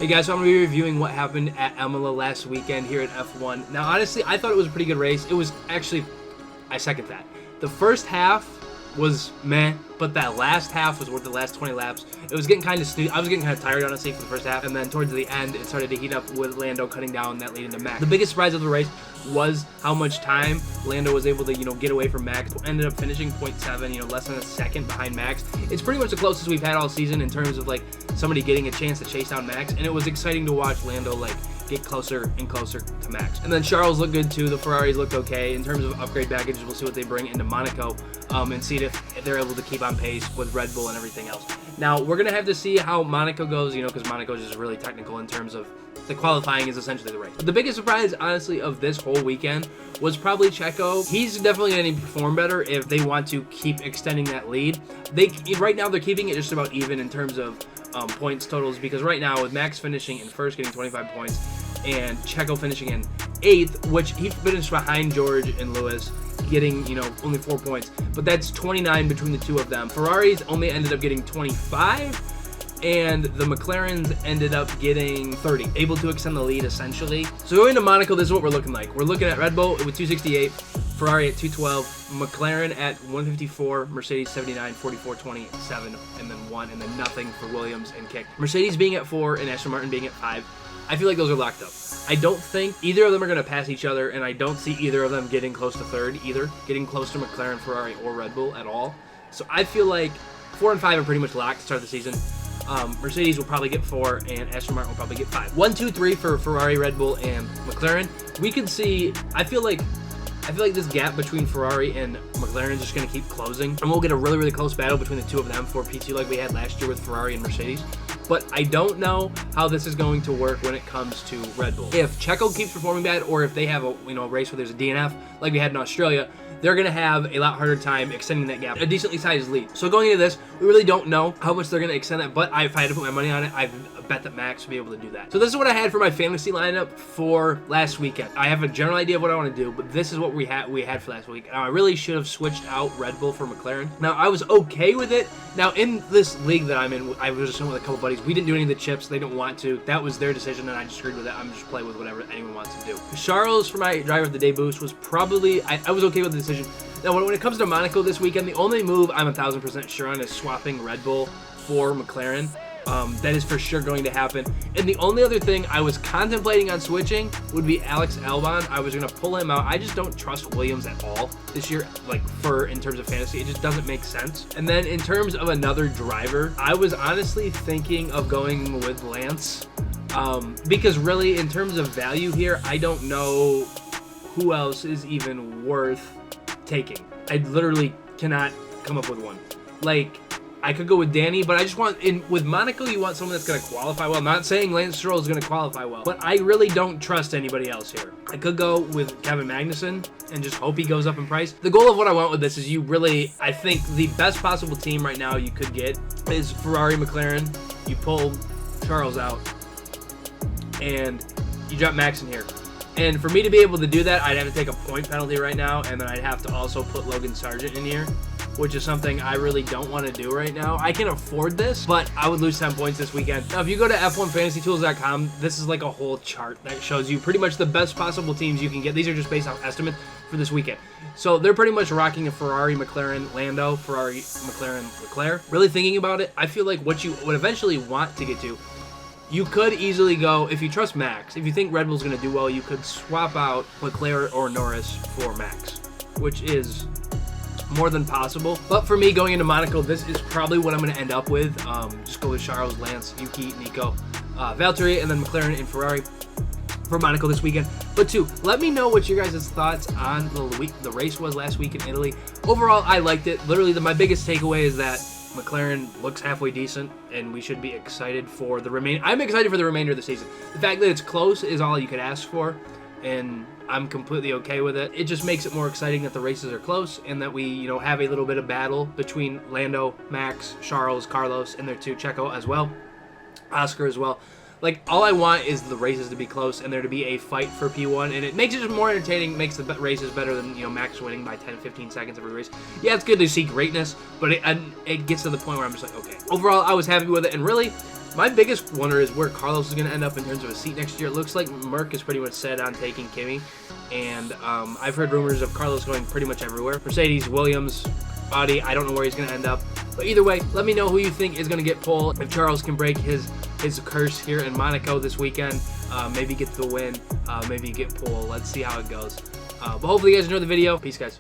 Hey guys, so I'm going to be reviewing what happened at Imola last weekend here at F1. Now, honestly, I thought it was a pretty good race. It was actually, I second that. The first half was meh, but that last half was worth the last 20 laps. It was getting kind of I was getting kind of tired, honestly, for the first half, and then towards the end, it started to heat up with Lando cutting down that lead into Max. The biggest surprise of the race was how much time Lando was able to, get away from Max. Ended up finishing 0.7, less than a second behind Max. It's pretty much the closest we've had all season in terms of, somebody getting a chance to chase down Max, and it was exciting to watch Lando, get closer and closer to Max. And then Charles looked good too. The Ferraris looked okay. In terms of upgrade packages, we'll see what they bring into Monaco and see if they're able to keep on pace with Red Bull and everything else. Now, we're going to have to see how Monaco goes, because Monaco is just really technical in terms of the qualifying is essentially the race. But the biggest surprise, honestly, of this whole weekend was probably Checo. He's definitely going to perform better if they want to keep extending that lead. Right now, they're keeping it just about even in terms of points totals, because right now with Max finishing in first getting 25 points and Checo finishing in 8th, which he finished behind George and Lewis getting only 4 points, but that's 29 between the two of them. Ferraris only ended up getting 25 and the McLarens ended up getting 30, able to extend the lead essentially. So going to Monaco, this is what we're looking like. We're looking at Red Bull with 268, Ferrari at 212, McLaren at 154, Mercedes 79, 44, 27, and then 1, and then nothing for Williams and Kick. Mercedes being at 4 and Aston Martin being at 5. I feel like those are locked up. I don't think either of them are going to pass each other, and I don't see either of them getting close to third either, getting close to McLaren, Ferrari, or Red Bull at all. So I feel like 4 and 5 are pretty much locked to start the season. Mercedes will probably get 4, and Aston Martin will probably get 5. 1, 2, 3 for Ferrari, Red Bull, and McLaren. We can see. I feel like this gap between Ferrari and McLaren is just going to keep closing, and we'll get a really, really close battle between the two of them for P2 like we had last year with Ferrari and Mercedes. But I don't know how this is going to work when it comes to Red Bull. If Checo keeps performing bad, or if they have a race where there's a DNF like we had in Australia, they're going to have a lot harder time extending that gap, a decently sized lead. So going into this, we really don't know how much they're going to extend that, but if I had to put my money on it, I bet that Max will be able to do that. So this is what I had for my fantasy lineup for last weekend. I have a general idea of what I want to do, but this is what we had for last week. Now, I really should have switched out Red Bull for McLaren. Now, I was okay with it. Now, in this league that I'm in, I was just with a couple buddies. We didn't do any of the chips. They didn't want to. That was their decision, and I just agreed with it. I'm just playing with whatever anyone wants to do. Charles for my driver of the day boost was probably, I was okay with the decision. Now, when it comes to Monaco this weekend, the only move I'm 1000% sure on is swapping Red Bull for McLaren. That is for sure going to happen. And the only other thing I was contemplating on switching would be Alex Albon. I was going to pull him out. I just don't trust Williams at all this year, in terms of fantasy. It just doesn't make sense. And then in terms of another driver, I was honestly thinking of going with Lance. Because really, in terms of value here, I don't know who else is even worth taking. I literally cannot come up with one. I could go with Danny, but I just want, with Monaco, you want someone that's going to qualify well. I'm not saying Lance Stroll is going to qualify well, but I really don't trust anybody else here. I could go with Kevin Magnussen and just hope he goes up in price. The goal of what I want with this is I think the best possible team right now you could get is Ferrari, McLaren. You pull Charles out, and you drop Max in here. And for me to be able to do that, I'd have to take a point penalty right now, and then I'd have to also put Logan Sargent in here, which is something I really don't want to do right now. I can afford this, but I would lose 10 points this weekend. Now, if you go to f1fantasytools.com, this is like a whole chart that shows you pretty much the best possible teams you can get. These are just based off estimates for this weekend. So they're pretty much rocking a Ferrari, McLaren, Lando, Ferrari, McLaren, Leclerc. Really thinking about it, I feel like what you would eventually want to get to, you could easily go, if you trust Max, if you think Red Bull's going to do well, you could swap out Leclerc or Norris for Max, which is more than possible. But for me, going into Monaco, this is probably what I'm going to end up with. Just go with Charles, Lance, Yuki, Nico, Valtteri, and then McLaren and Ferrari for Monaco this weekend. But two, let me know what your guys' thoughts on the race was last week in Italy. Overall, I liked it. Literally, my biggest takeaway is that McLaren looks halfway decent, and we should be excited for the remainder. I'm excited for the remainder of the season. The fact that it's close is all you could ask for, and I'm completely okay with it. It just makes it more exciting that the races are close and that we, have a little bit of battle between Lando, Max, Charles, Carlos, and their two, Checo as well, Oscar as well. All I want is the races to be close and there to be a fight for P1, and it makes it just more entertaining, makes the races better than, Max winning by 10, 15 seconds every race. Yeah, it's good to see greatness, but it gets to the point where I'm just like, okay. Overall, I was happy with it, and really, My biggest wonder is where Carlos is going to end up in terms of a seat next year. It looks like Merck is pretty much set on taking Kimi, and I've heard rumors of Carlos going pretty much everywhere. Mercedes, Williams, Audi, I don't know where he's going to end up. But either way, let me know who you think is going to get pole. If Charles can break his curse here in Monaco this weekend, maybe get the win, maybe get pole. Let's see how it goes. But hopefully you guys enjoyed the video. Peace, guys.